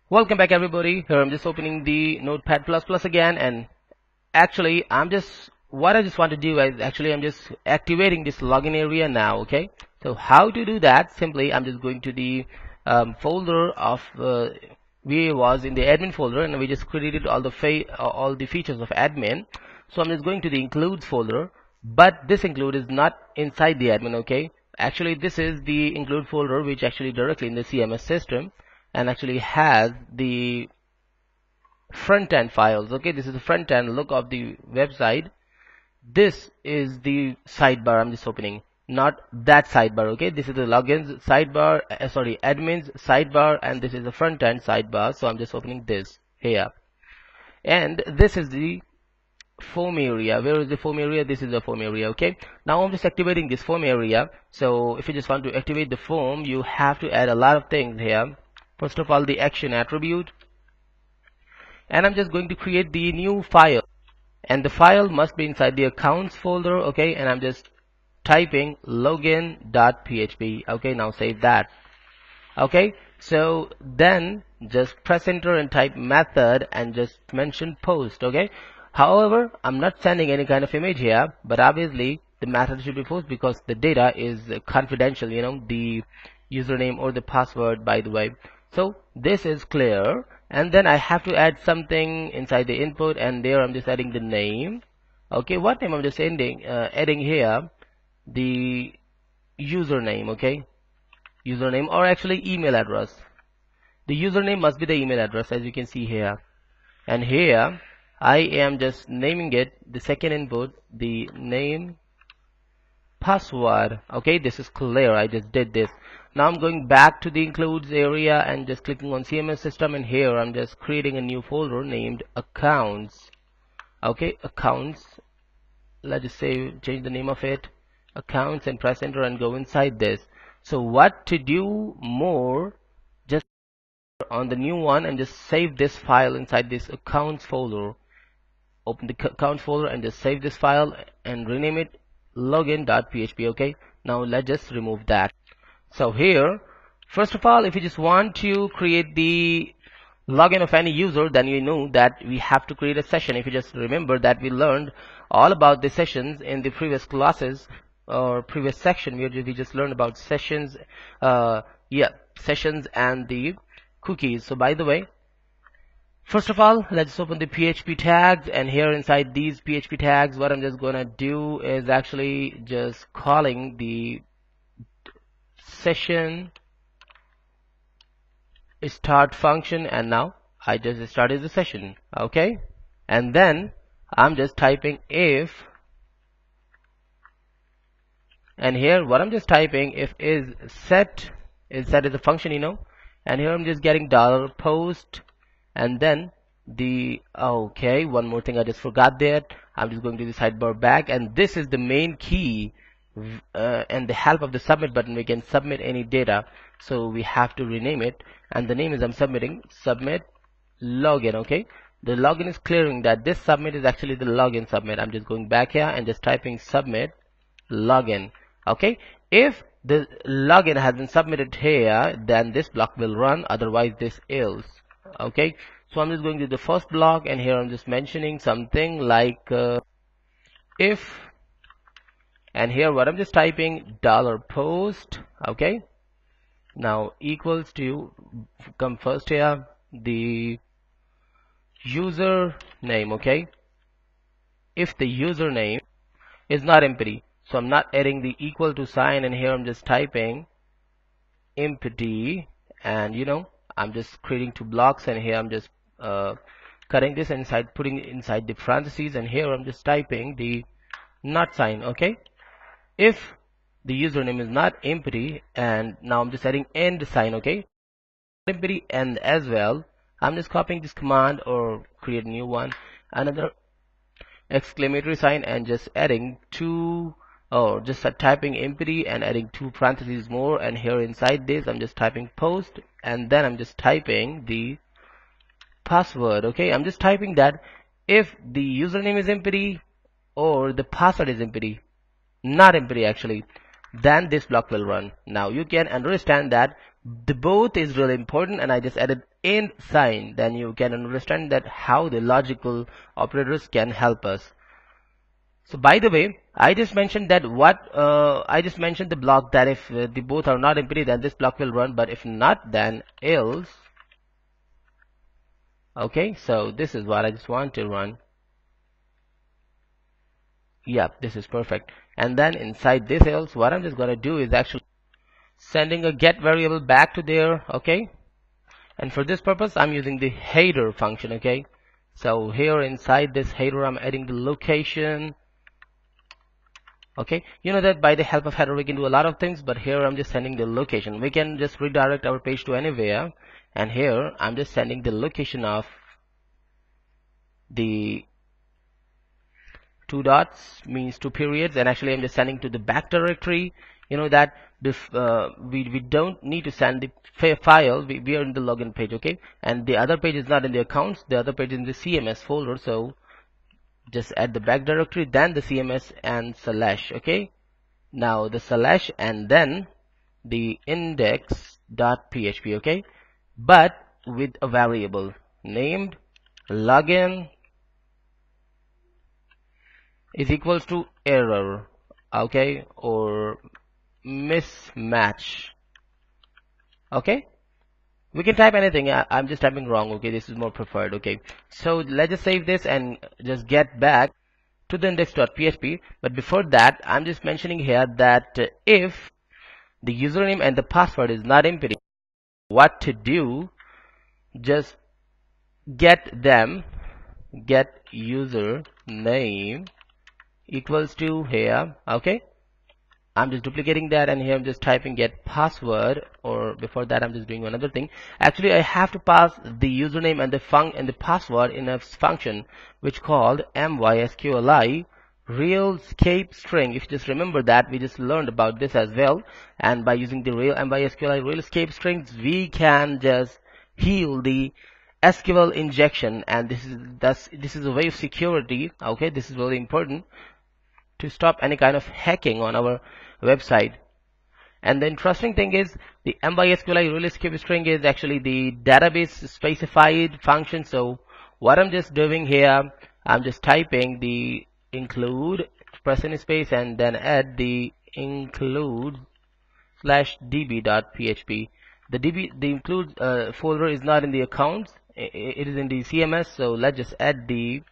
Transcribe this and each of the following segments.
Welcome back everybody. Here I'm just opening the Notepad++ again, and actually I just want to do is I'm just activating this login area now. Okay, so how to do that? Simply I'm just going to the folder of we was in the admin folder, and we just created all the features of admin. So I'm just going to the includes folder, but this include is not inside the admin. Okay, actually this is the include folder which actually directly in the CMS system and actually has the front end files. Okay, this is the front end look of the website. This is the sidebar I'm just opening, not that sidebar. Okay, this is the logins sidebar, sorry, admins sidebar, and this is the front end sidebar. So I'm just opening this here, and this is the form area. Where is the form area? This is the form area. Okay, now I'm just activating this form area. So if you just want to activate the form, you have to add a lot of things here. First of all, the action attribute, and I'm just going to create the new file, and the file must be inside the accounts folder. Okay, and I'm just typing login.php. okay, now save that. Okay, so then just press enter and type method and just mention post. Okay, however, I'm not sending any kind of image here, but obviously the method should be post because the data is confidential, the username or the password, by the way. So this is clear, and then I have to add something inside the input, and there I'm just adding the name. Okay, what name? I'm just adding here the username. Okay, username, or actually email address. The username must be the email address, as you can see here, and here I am just naming it the second input, the name, password. Okay, this is clear. I just did this. Now I'm going back to the includes area and just clicking on CMS system, and here I'm just creating a new folder named accounts. Okay, accounts, let's just say change the name of it, accounts, and press enter and go inside this. So what to do more, just on the new one and just save this file inside this accounts folder. Open the accounts folder and just save this file and rename it login.php. okay, now let's just remove that. So here, first of all, if you just want to create the login of any user, then you know that we have to create a session. If you just remember that we learned all about the sessions in the previous classes or previous section, where we just learned about sessions, sessions and the cookies. So by the way, first of all, let's open the PHP tags, and here inside these PHP tags, what I'm just gonna do is actually just calling the session start function, and now I just started the session. Okay, and then I'm just typing if, and here what I'm just typing if is set is a function, and here I'm just getting $post, and then the okay, one more thing I just forgot there. I'm just going to the sidebar back, and this is the main key, and the help of the submit button we can submit any data. So we have to rename it, and the name is I'm submitting submit login. Okay, the login is clearing that this submit is actually the login submit. I'm just going back here and just typing submit login. Okay, if the login has been submitted here, then this block will run, otherwise this else. Okay, so I'm just going to the first block, and here I'm just mentioning something like if, and here what I'm just typing $post. Okay, now equals to, come first here, the user name. Okay, if the username is not empty, so I'm not adding the equal to sign, and here I'm just typing empty, and I'm just creating two blocks, and here I'm just cutting this inside, putting it inside the parentheses, and here I'm just typing the not sign. Okay, if the username is not empty, and now I'm just adding end sign. Okay, empty and as well, I'm just copying this command or create a new one, another exclamatory sign, and just adding two, or just typing empty and adding two parentheses more, and here inside this I'm just typing post, and then I'm just typing the password. Okay, I'm just typing that if the username is empty or the password is empty, not empty actually, then this block will run. Now you can understand that The both is really important, and I just added and sign. Then you can understand that how the logical operators can help us. So by the way, I just mentioned that I just mentioned the block that if the both are not empty, then this block will run, but if not, then else. Okay, so this is what I just want to run. Yep, this is perfect. And then inside this else, what I'm just gonna do is actually sending a get variable back to there. Okay, and for this purpose I'm using the header function. Okay, so here inside this header I'm adding the location. Okay, you know that by the help of header we can do a lot of things, but here I'm just sending the location. We can just redirect our page to anywhere, and here I'm just sending the location of the two dots means two periods, and actually I'm just sending to the back directory. You know that we don't need to send the file. We are in the login page. Okay, and the other page is not in the accounts, the other page is in the CMS folder. So just add the back directory, then the CMS and slash. Okay, now the slash and then the index.php. Okay, but with a variable named login is equals to error. Okay, or mismatch. Okay, we can type anything. I'm just typing wrong. Okay, this is more preferred. Okay, so let's just save this and just get back to the index.php. But before that, I'm just mentioning here that if the username and the password is not empty, what to do? Just get username equals to here. Okay, I'm just duplicating that, and here I'm just typing get password, or before that I'm just doing another thing. Actually I have to pass the username and the password in a function which called mysqli real escape string. If you just remember that, we just learned about this as well, and by using the real mysqli real escape strings we can just heal the SQL injection, and this is a way of security. Okay, this is very important to stop any kind of hacking on our website. And the interesting thing is the mysqli real escape string is actually the database specified function. So what I'm just doing here, I'm just typing the include, press any space, and then add the include slash db.php. The include folder is not in the accounts, it is in the CMS. So let's just add the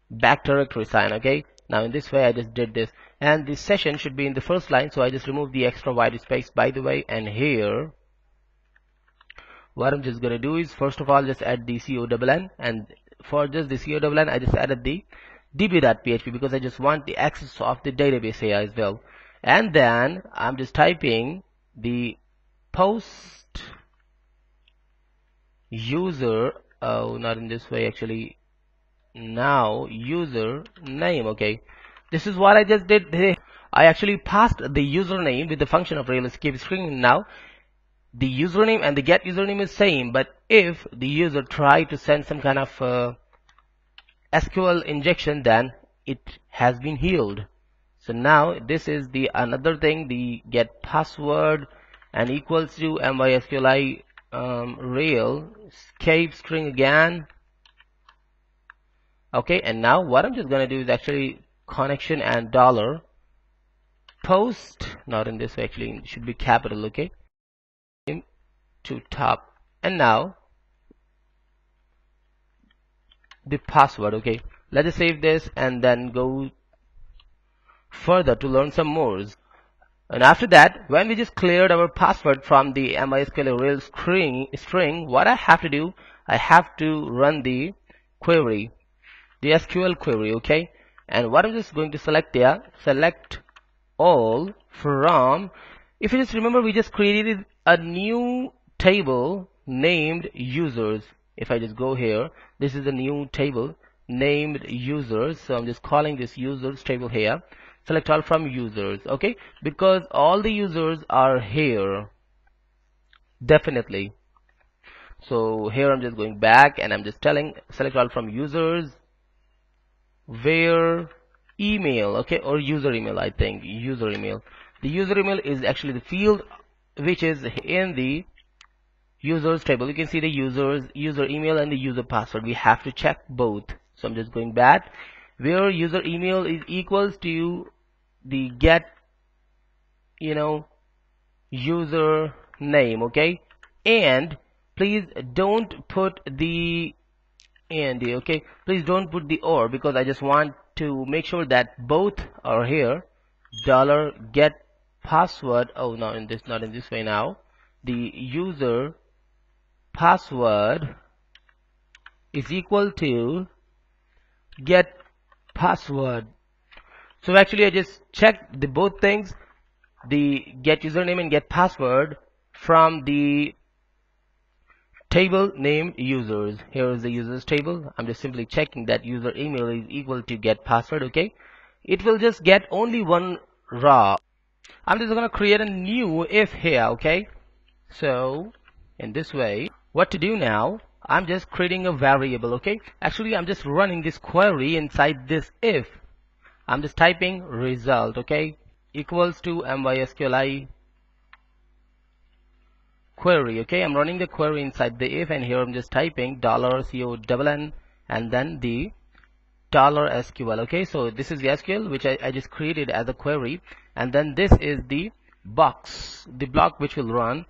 back directory sign. Okay, now in this way I just did this, and this session should be in the first line, so I just removed the extra white space by the way. And here what I'm just gonna do is first of all just add the CONN, and for just the CONN I just added the db.php because I just want the access of the database here as well. And then I'm just typing the post user, oh not in this way actually, now user name. Okay, this is what I just did. I actually passed the username with the function of real escape string. Now the username and the get username is same, but if the user try to send some kind of SQL injection, then it has been healed. So now this is the another thing, the get password and equals to mysqli real escape string again. Okay, and now what I'm just gonna do is actually connection and dollar post, not in this way actually, it should be capital. Okay, to top, and now the password. Okay, let us save this and then go further to learn some more. And after that, when we just cleared our password from the mysqli real string, what I have to do, I have to run the query, the SQL query. Okay, and what I'm just going to select there, select all from, if you just remember, we just created a new table named users. If I just go here, this is a new table named users, so I'm just calling this users table here. Select all from users. Okay, because all the users are here definitely. So here I'm just going back and I'm just telling select all from users where email. Okay, or user email. I think user email, the user email is actually the field which is in the users table. You can see the user email and the user password. We have to check both. So I'm just going back where user email is equals to the get, user name. Okay, and please don't put the and, okay, please don't put the or, because I just want to make sure that both are here. Dollar get password. Oh no, not in this way. Now the user password is equal to get password. So actually I just checked the both things, the get username and get password, from the table named users. Here is the users table. I'm just simply checking that user email is equal to get password. Okay, it will just get only one raw. I'm just gonna create a new if here. Okay, so in this way, what to do now, I'm just creating a variable. Okay, actually I'm just running this query inside this if. I'm just typing result, okay, equals to mysqli query. Okay, I'm running the query inside the if, and here I'm just typing $CONN and then the $SQL. Okay, so this is the SQL which I just created as a query, and then this is the box, the block which will run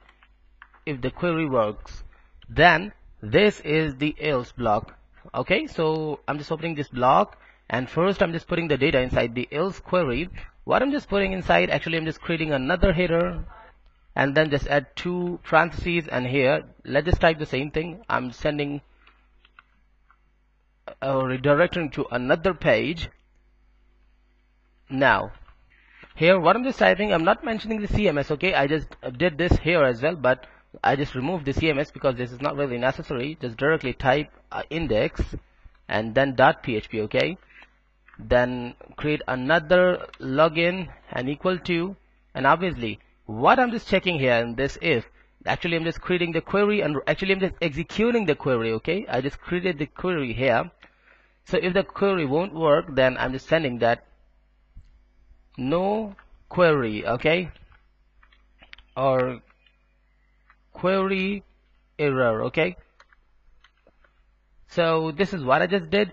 if the query works. Then this is the else block. Okay, so I'm just opening this block, and first I'm just putting the data inside the else query. What I'm just putting inside, actually I'm just creating another header, and then just add 2 parentheses, and here let's just type the same thing. I'm sending redirecting to another page. Now here what I'm just typing, I'm not mentioning the CMS. Okay, I just did this here as well, but I just removed the CMS because this is not really necessary. Just directly type index and then .php. Okay, then create another login and equal to, and obviously what I'm just checking here in this if, actually I'm just creating the query, and actually I'm just executing the query. Okay, I just created the query here. So if the query won't work, then I'm just sending that no query. Okay, or query error. Okay, so this is what I just did.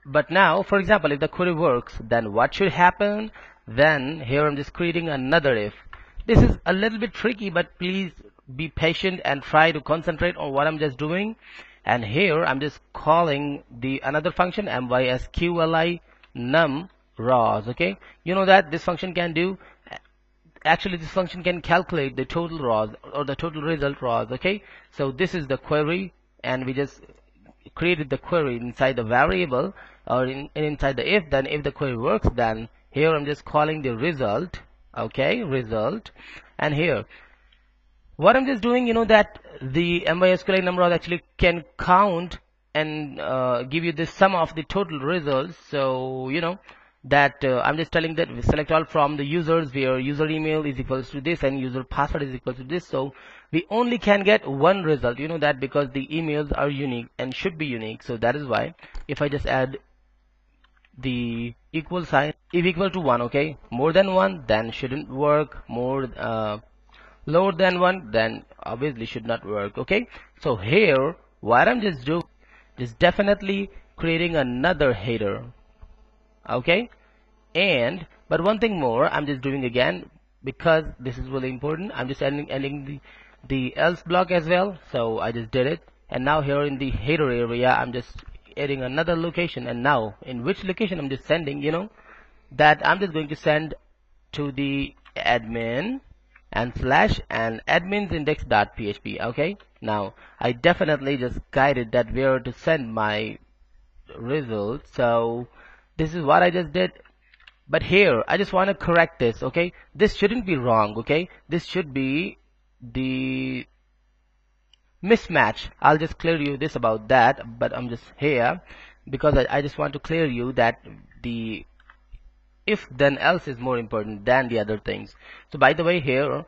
But now, for example, if the query works, then what should happen? Then here I'm just creating another if. This is a little bit tricky, but please be patient and try to concentrate on what I'm just doing. And here I'm just calling the another function mysqli num raws. Okay, you know that this function can do, actually this function can calculate the total raws or the total result raws. Okay, so this is the query, and we just created the query inside the variable or inside the if. Then if the query works, then here I'm just calling the result. Okay, result, and here what I'm just doing, that the mysqli number actually can count and give you the sum of the total results. So that I'm just telling that we select all from the users where user email is equals to this and user password is equal to this. So we only can get one result, that because the emails are unique and should be unique. So that is why if I just add the equal sign, if equal to 1, okay, more than 1, then shouldn't work. More lower than 1, then obviously should not work. Okay, so here what I'm just doing is definitely creating another header. Okay, and but one thing more I'm just doing again, because this is really important. I'm just ending the else block as well. So I just did it, and now here in the header area I'm just adding another location. And now in which location I'm just sending, that I'm just going to send to the admin and slash and admins index.php. Okay, now I definitely just guided that where to send my result. So this is what I just did. But here I just want to correct this. Okay, this shouldn't be wrong. Okay, this should be the mismatch. I'll just clear you this about that, but I'm just here because I just want to clear you that the if then else is more important than the other things. So by the way, here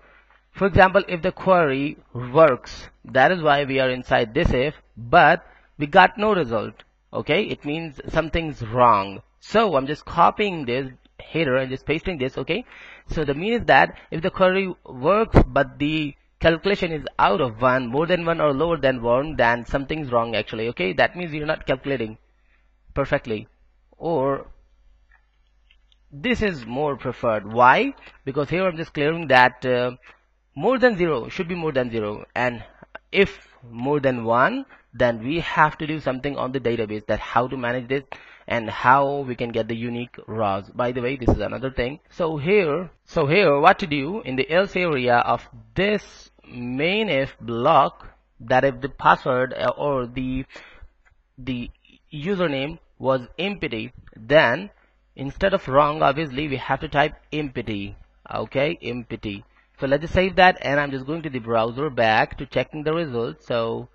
for example, if the query works, that is why we are inside this if, but we got no result. Okay, it means something's wrong. So I'm just copying this header and just pasting this. Okay, so the mean is that if the query works but the calculation is out of 1, more than 1 or lower than 1, then something's wrong actually. Okay, that means you're not calculating perfectly, or this is more preferred. Why? Because here I'm just clearing that more than 0 should be more than 0, and if more than 1, then we have to do something on the database, that how to manage this and how we can get the unique rows. By the way, this is another thing. So here what to do in the else area of this main if block, that if the password or the username was empty, then instead of wrong, obviously we have to type empty. Okay, empty. So let's just save that, and I'm just going to the browser back to checking the results. So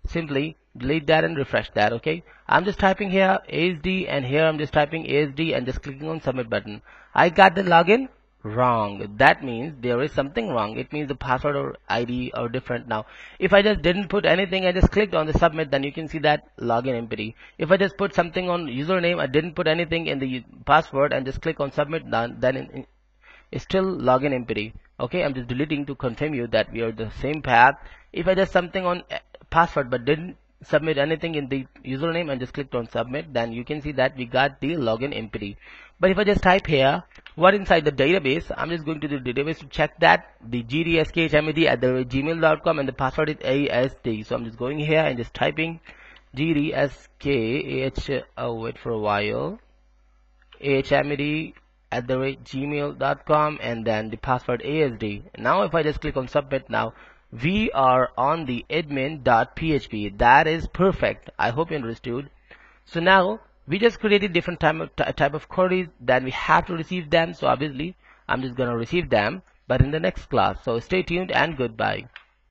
simply delete that and refresh that. Okay, I'm just typing here ASD, and here I'm just typing ASD and just clicking on submit button. I got the login wrong. That means there is something wrong. It means the password or ID are different. Now if I just didn't put anything, I just clicked on the submit, then you can see that login empty. If I just put something on username, I didn't put anything in the password and just click on submit, then it's still login empty. Okay, I'm just deleting to confirm you that we are the same path. If I just something on password but didn't submit anything in the username and just clicked on submit, then you can see that we got the login empty. But if I just type here what inside the database, I'm just going to the database to check that the gdskhamid@gmail.com and the password is ASD. So I'm just going here and just typing gdskh, wait for a while, hmid@gmail.com, and then the password ASD. Now if I just click on submit, now we are on the admin.php. That is perfect. I hope you understood. So now we just created different type of queries, then we have to receive them. So obviously I'm just gonna receive them, but in the next class. So stay tuned and goodbye.